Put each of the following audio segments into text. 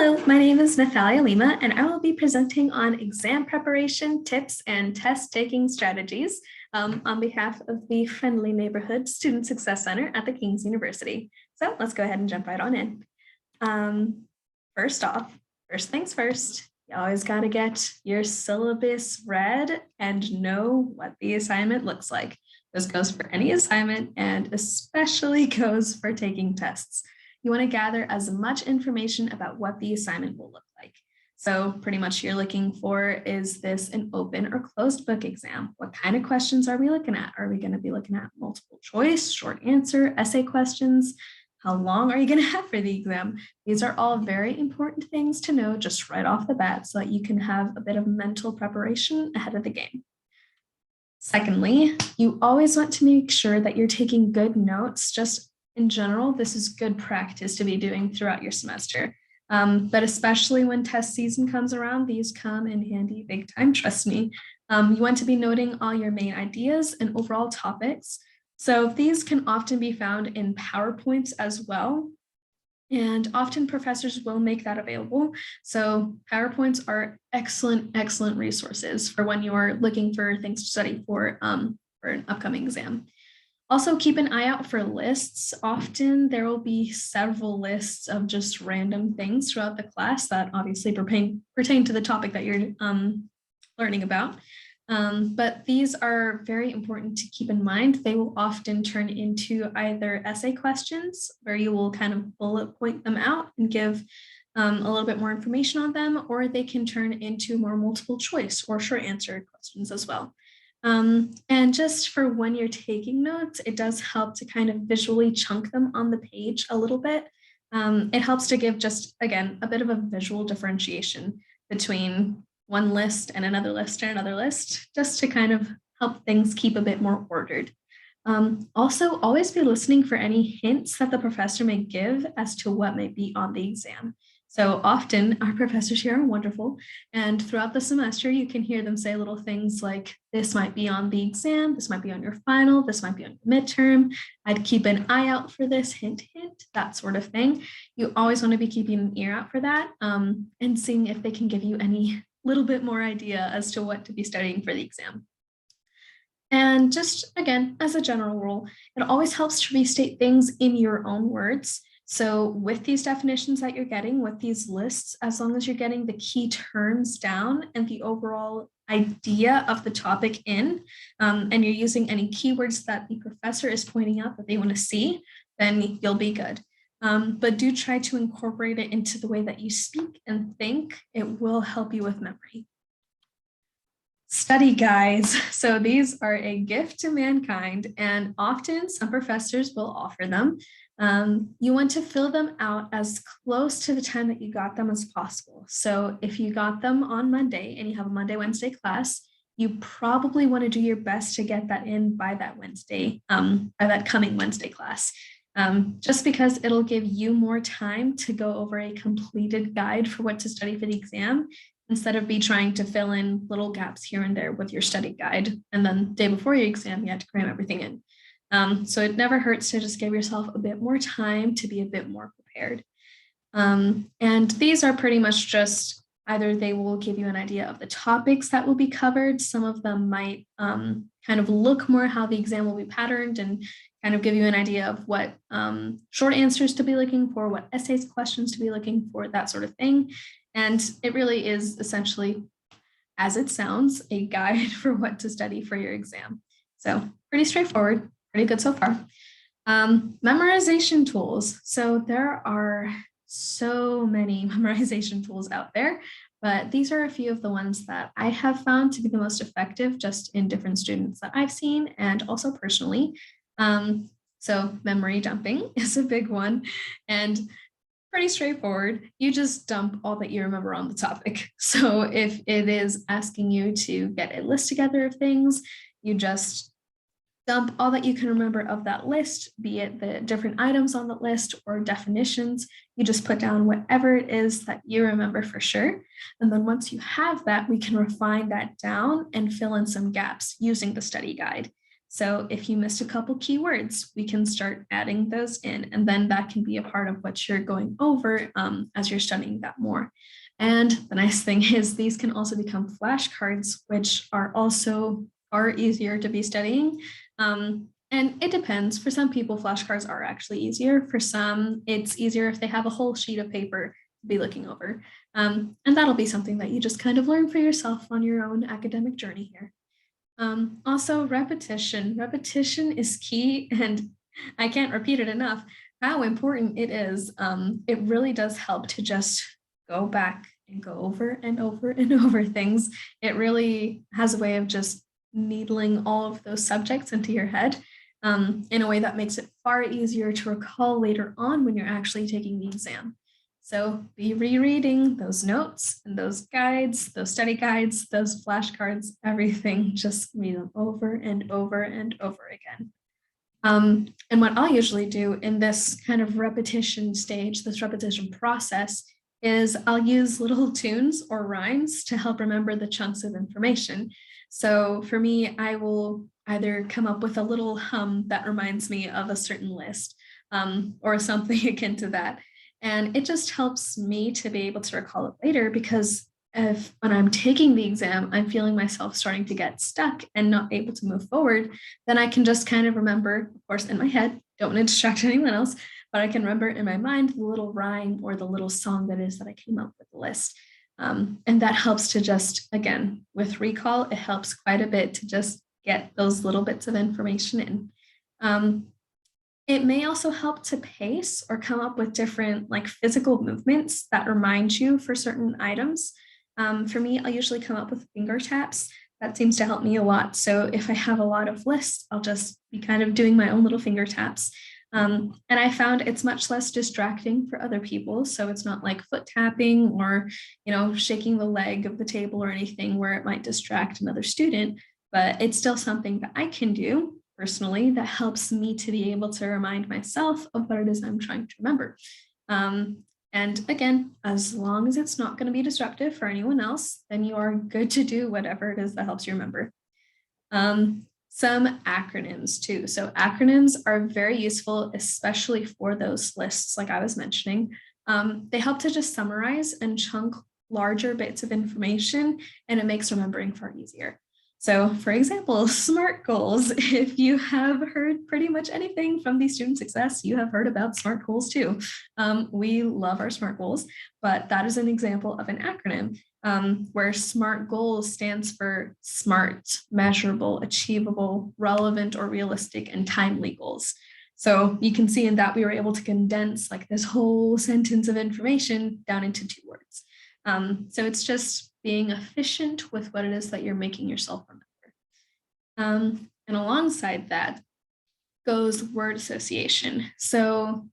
Hello, my name is Nathalia Lima, and I will be presenting on exam preparation tips and test-taking strategies on behalf of the Friendly Neighborhood Student Success Center at the King's University. So let's go ahead and jump right on in. First off, first things first, you always got to get your syllabus read and know what the assignment looks like. This goes for any assignment and especially goes for taking tests. You want to gather as much information about what the assignment will look like. So pretty much you're looking for, is this an open or closed book exam? What kind of questions are we looking at? Are we going to be looking at multiple choice, short answer, essay questions? How long are you going to have for the exam? These are all very important things to know just right off the bat so that you can have a bit of mental preparation ahead of the game. Secondly, you always want to make sure that you're taking good notes. Just in general, this is good practice to be doing throughout your semester. But especially when test season comes around, these come in handy big time, trust me. You want to be noting all your main ideas and overall topics. So these can often be found in PowerPoints as well. And often professors will make that available. So PowerPoints are excellent resources for when you are looking for things to study for an upcoming exam. Also, keep an eye out for lists. Often there will be several lists of just random things throughout the class that obviously pertain to the topic that you're learning about. But these are very important to keep in mind. They will often turn into either essay questions where you will kind of bullet point them out and give a little bit more information on them, or they can turn into more multiple choice or short answer questions as well. And just for when you're taking notes, it does help to kind of visually chunk them on the page a little bit. It helps to give just, again, a bit of a visual differentiation between one list and another list and another list, just to kind of help things keep a bit more ordered. Also, always be listening for any hints that the professor may give as to what might be on the exam. So often our professors here are wonderful, and throughout the semester, you can hear them say little things like, this might be on the exam, this might be on your final, this might be on your midterm. I'd keep an eye out for this, hint, that sort of thing. You always want to be keeping an ear out for that and seeing if they can give you any little bit more idea as to what to be studying for the exam. And just, again, as a general rule, it always helps to restate things in your own words. So with these definitions that you're getting, with these lists, as long as you're getting the key terms down and the overall idea of the topic in, and you're using any keywords that the professor is pointing out that they want to see, then you'll be good. But do try to incorporate it into the way that you speak and think. It will help you with memory. Study guides. So these are a gift to mankind, and often some professors will offer them. You want to fill them out as close to the time that you got them as possible. So if you got them on Monday and you have a Monday, Wednesday class, you probably want to do your best to get that in by that Wednesday, by that coming Wednesday class. Just because it'll give you more time to go over a completed guide for what to study for the exam, instead of trying to fill in little gaps here and there with your study guide. And then the day before your exam, you have to cram everything in. So it never hurts to just give yourself a bit more time to be a bit more prepared. And these are pretty much just either they will give you an idea of the topics that will be covered. Some of them might kind of look more how the exam will be patterned and kind of give you an idea of what short answers to be looking for, what essays questions to be looking for, that sort of thing. And it really is essentially, as it sounds, a guide for what to study for your exam. So pretty straightforward. Pretty good so far. Memorization tools. So there are so many memorization tools out there, but these are a few of the ones that I have found to be the most effective just in different students that I've seen and also personally. So memory dumping is a big one and pretty straightforward. You just dump all that you remember on the topic. So if it is asking you to get a list together of things, you just dump all that you can remember of that list, be it the different items on the list or definitions. You just put down whatever it is that you remember for sure. And then once you have that, we can refine that down and fill in some gaps using the study guide. So if you missed a couple keywords, we can start adding those in, and then that can be a part of what you're going over as you're studying that more. And the nice thing is these can also become flashcards, which are also far easier to be studying. And it depends. For some people, flashcards are actually easier. For some, it's easier if they have a whole sheet of paper to be looking over. And that'll be something that you just kind of learn for yourself on your own academic journey here. Also, repetition. Repetition is key, and I can't repeat it enough how important it is. It really does help to just go back and go over and over and over things. It really has a way of just needling all of those subjects into your head in a way that makes it far easier to recall later on when you're actually taking the exam. So be rereading those notes and those guides, those study guides, those flashcards, everything, just read them over and over and over again. And what I'll usually do in this kind of repetition stage, this repetition process, is I'll use little tunes or rhymes to help remember the chunks of information. So for me, I will either come up with a little hum that reminds me of a certain list or something akin to that. And it just helps me to be able to recall it later, because if when I'm taking the exam, I'm feeling myself starting to get stuck and not able to move forward, then I can just kind of remember, of course, in my head, don't want to distract anyone else, but I can remember in my mind the little rhyme or the little song that is that I came up with the list. And that helps to just, again, with recall, it helps quite a bit to just get those little bits of information in. It may also help to pace or come up with different like physical movements that remind you for certain items. For me, I'll usually come up with finger taps. That seems to help me a lot. So if I have a lot of lists, I'll just be kind of doing my own little finger taps. And I found it's much less distracting for other people. So it's not like foot tapping or, shaking the leg of the table or anything where it might distract another student, but it's still something that I can do personally that helps me to be able to remind myself of what it is I'm trying to remember. And again, as long as it's not going to be disruptive for anyone else, then you are good to do whatever it is that helps you remember. Some acronyms too. So acronyms are very useful, especially for those lists like I was mentioning. They help to just summarize and chunk larger bits of information, and it makes remembering far easier. So for example, SMART goals. If you have heard pretty much anything from the student success, you have heard about SMART goals too. We love our SMART goals, but that is an example of an acronym where SMART goals stands for SMART, measurable, achievable, relevant, or realistic, and timely goals. So you can see in that we were able to condense like this whole sentence of information down into 2 words. So it's just being efficient with what it is that you're making yourself remember. And alongside that goes word association. So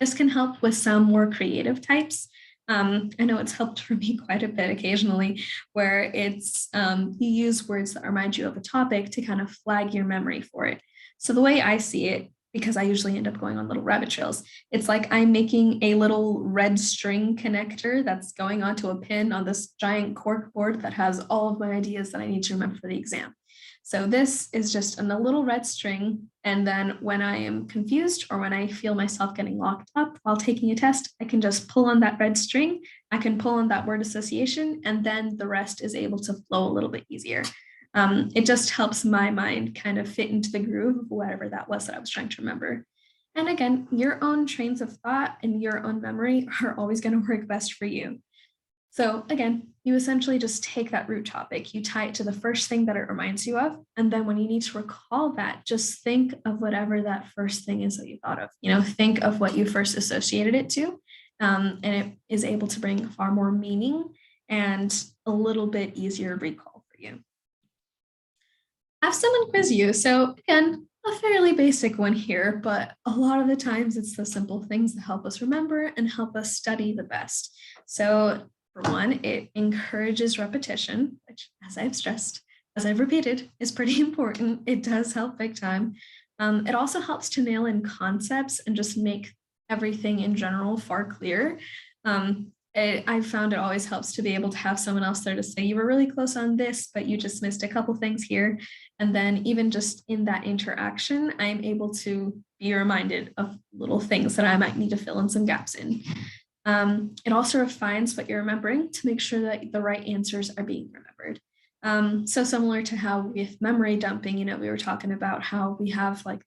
this can help with some more creative types. I know it's helped for me quite a bit occasionally, where it's you use words that remind you of a topic to kind of flag your memory for it. So the way I see it, because I usually end up going on little rabbit trails, it's like I'm making a little red string connector that's going onto a pin on this giant cork board that has all of my ideas that I need to remember for the exam. So this is just a little red string. And then when I am confused or when I feel myself getting locked up while taking a test, I can just pull on that red string. I can pull on that word association, and then the rest is able to flow a little bit easier. It just helps my mind kind of fit into the groove of whatever that was that I was trying to remember. And again, your own trains of thought and your own memory are always going to work best for you. So again, you essentially just take that root topic, you tie it to the first thing that it reminds you of. And then when you need to recall that, just think of whatever that first thing is that you thought of. Think of what you first associated it to. And it is able to bring far more meaning and a little bit easier recall for you. Have someone quiz you. So again, a fairly basic one here, but a lot of the times it's the simple things that help us remember and help us study the best. So for one, it encourages repetition, which, as I've stressed, as I've repeated, is pretty important. It does help big time. It also helps to nail in concepts and just make everything in general far clearer. I found it always helps to be able to have someone else there to say, you were really close on this, but you just missed a couple things here. And then even just in that interaction, I'm able to be reminded of little things that I might need to fill in some gaps in. It also refines what you're remembering to make sure that the right answers are being remembered. So similar to how with memory dumping, we were talking about how we have like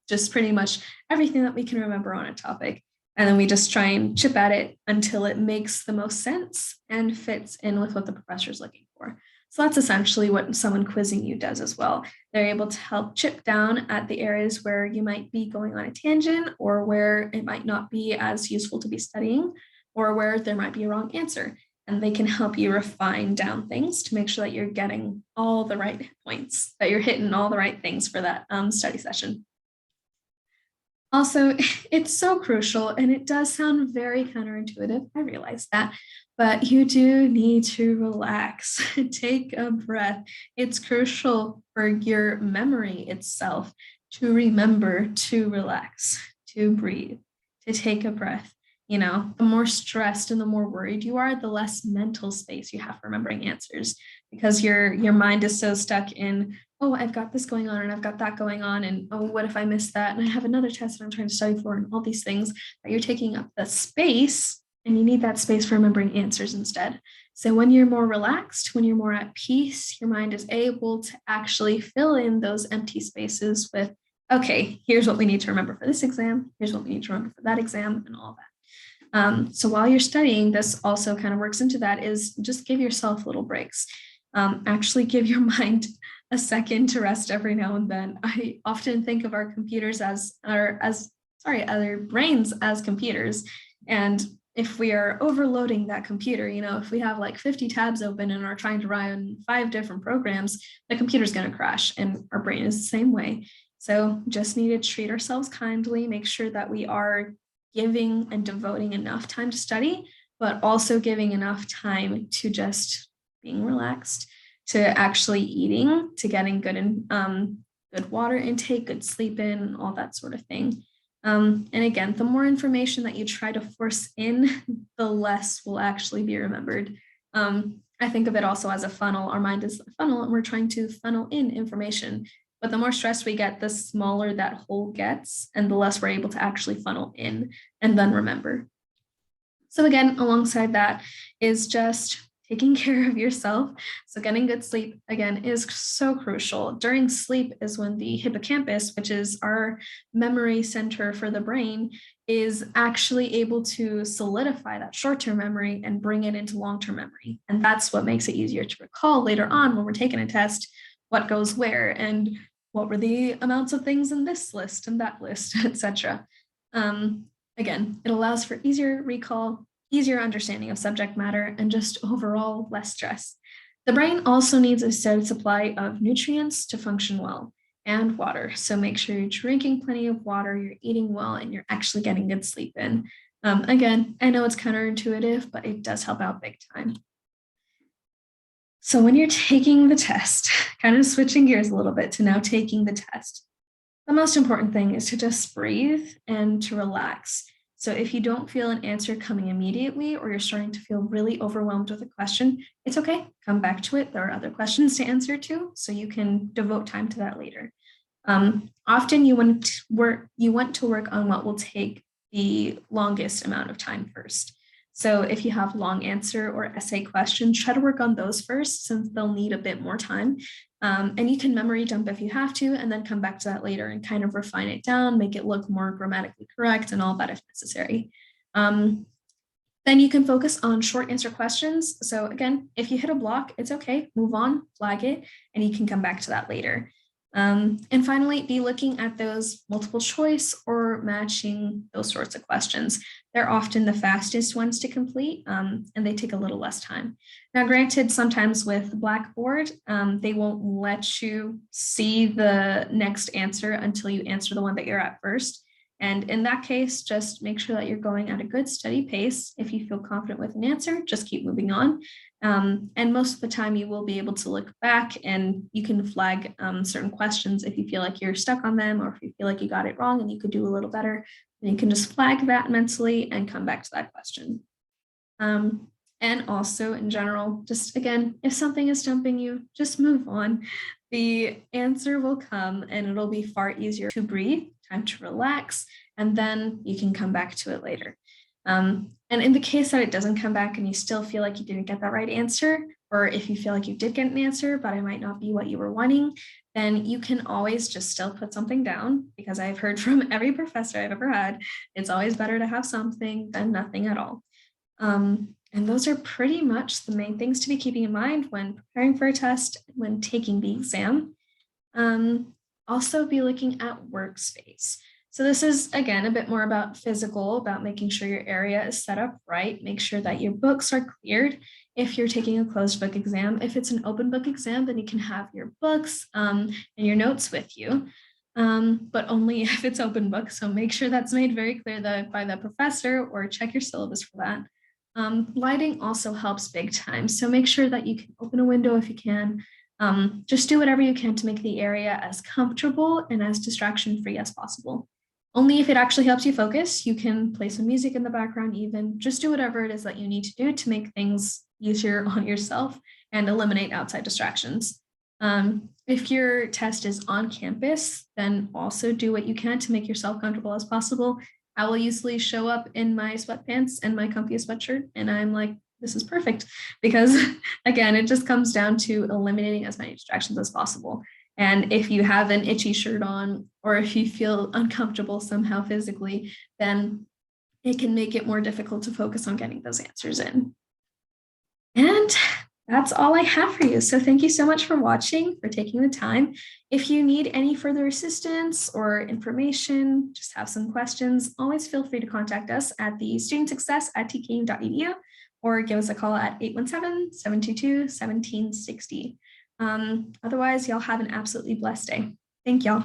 just pretty much everything that we can remember on a topic. And then we just try and chip at it until it makes the most sense and fits in with what the professor's looking for. So that's essentially what someone quizzing you does as well. They're able to help chip down at the areas where you might be going on a tangent or where it might not be as useful to be studying or where there might be a wrong answer. And they can help you refine down things to make sure that you're getting all the right points, that you're hitting all the right things for that study session. Also, it's so crucial, and it does sound very counterintuitive. I realize that, but you do need to relax, take a breath. It's crucial for your memory itself to remember to relax, to breathe, to take a breath. The more stressed and the more worried you are, the less mental space you have for remembering answers because your mind is so stuck in, oh, I've got this going on and I've got that going on. And oh, what if I miss that? And I have another test that I'm trying to study for and all these things that you're taking up the space and you need that space for remembering answers instead. So when you're more relaxed, when you're more at peace, your mind is able to actually fill in those empty spaces with, okay, here's what we need to remember for this exam. Here's what we need to remember for that exam and all that. So while you're studying, this also kind of works into that is just give yourself little breaks. Actually give your mind a second to rest every now and then. I often think of our computers other brains as computers. And if we are overloading that computer, if we have like 50 tabs open and are trying to run 5 different programs, the computer's going to crash and our brain is the same way. So just need to treat ourselves kindly, make sure that we are giving and devoting enough time to study, but also giving enough time to just being relaxed, to actually eating, to getting good water intake, good sleep in, all that sort of thing. And again, the more information that you try to force in, the less will actually be remembered. I think of it also as a funnel. Our mind is a funnel and we're trying to funnel in information. But the more stress we get, the smaller that hole gets and the less we're able to actually funnel in and then remember. So again, alongside that is just taking care of yourself. So getting good sleep, again, is so crucial. During sleep is when the hippocampus, which is our memory center for the brain, is actually able to solidify that short-term memory and bring it into long-term memory. And that's what makes it easier to recall later on when we're taking a test, what goes where and what were the amounts of things in this list and that list, etc. Again, it allows for easier recall, easier understanding of subject matter, and just overall less stress. The brain also needs a steady supply of nutrients to function well and water. So make sure you're drinking plenty of water, you're eating well, and you're actually getting good sleep in. Again, I know it's counterintuitive, but it does help out big time. So when you're taking the test, kind of switching gears a little bit to now taking the test, the most important thing is to just breathe and to relax. So if you don't feel an answer coming immediately or you're starting to feel really overwhelmed with a question, it's okay. Come back to it. There are other questions to answer too, so you can devote time to that later. Often you want to work on what will take the longest amount of time first. So if you have long answer or essay questions, try to work on those first since they'll need a bit more time. And you can memory dump if you have to, and then come back to that later and kind of refine it down, make it look more grammatically correct and all that if necessary. Then you can focus on short answer questions. So again, if you hit a block, it's okay, move on, flag it, and you can come back to that later. And finally, be looking at those multiple choice or matching those sorts of questions. They're often the fastest ones to complete, and they take a little less time. Now, granted, sometimes with Blackboard, they won't let you see the next answer until you answer the one that you're at first. And in that case, just make sure that you're going at a good steady pace. If you feel confident with an answer, just keep moving on. And most of the time you will be able to look back and you can flag certain questions if you feel like you're stuck on them or if you feel like you got it wrong and you could do a little better. Then you can just flag that mentally and come back to that question. And also in general, just again, if something is stumping you, just move on. The answer will come and it'll be far easier to breathe, time to relax, and then you can come back to it later. And in the case that it doesn't come back and you still feel like you didn't get that right answer, or if you feel like you did get an answer, but it might not be what you were wanting, then you can always just still put something down, because I've heard from every professor I've ever had, it's always better to have something than nothing at all. And those are pretty much the main things to be keeping in mind when preparing for a test, when taking the exam. Also be looking at Workspace. So this is, again, a bit more about physical, about making sure your area is set up right. Make sure that your books are cleared if you're taking a closed book exam. If it's an open book exam, then you can have your books and your notes with you, but only if it's open book. So make sure that's made very clear by the professor, or check your syllabus for that. Lighting also helps big time. So make sure that you can open a window if you can. Just do whatever you can to make the area as comfortable and as distraction-free as possible. Only if it actually helps you focus. You can play some music in the background even. Just do whatever it is that you need to do to make things easier on yourself and eliminate outside distractions. If your test is on campus, then also do what you can to make yourself comfortable as possible. I will usually show up in my sweatpants and my comfy sweatshirt, and I'm like, this is perfect, because again, it just comes down to eliminating as many distractions as possible. And if you have an itchy shirt on, or if you feel uncomfortable somehow physically, then it can make it more difficult to focus on getting those answers in. And that's all I have for you. So thank you so much for watching, for taking the time. If you need any further assistance or information, just have some questions, always feel free to contact us at the studentsuccess@tku.edu, or give us a call at 817-722-1760. Otherwise, y'all have an absolutely blessed day. Thank y'all.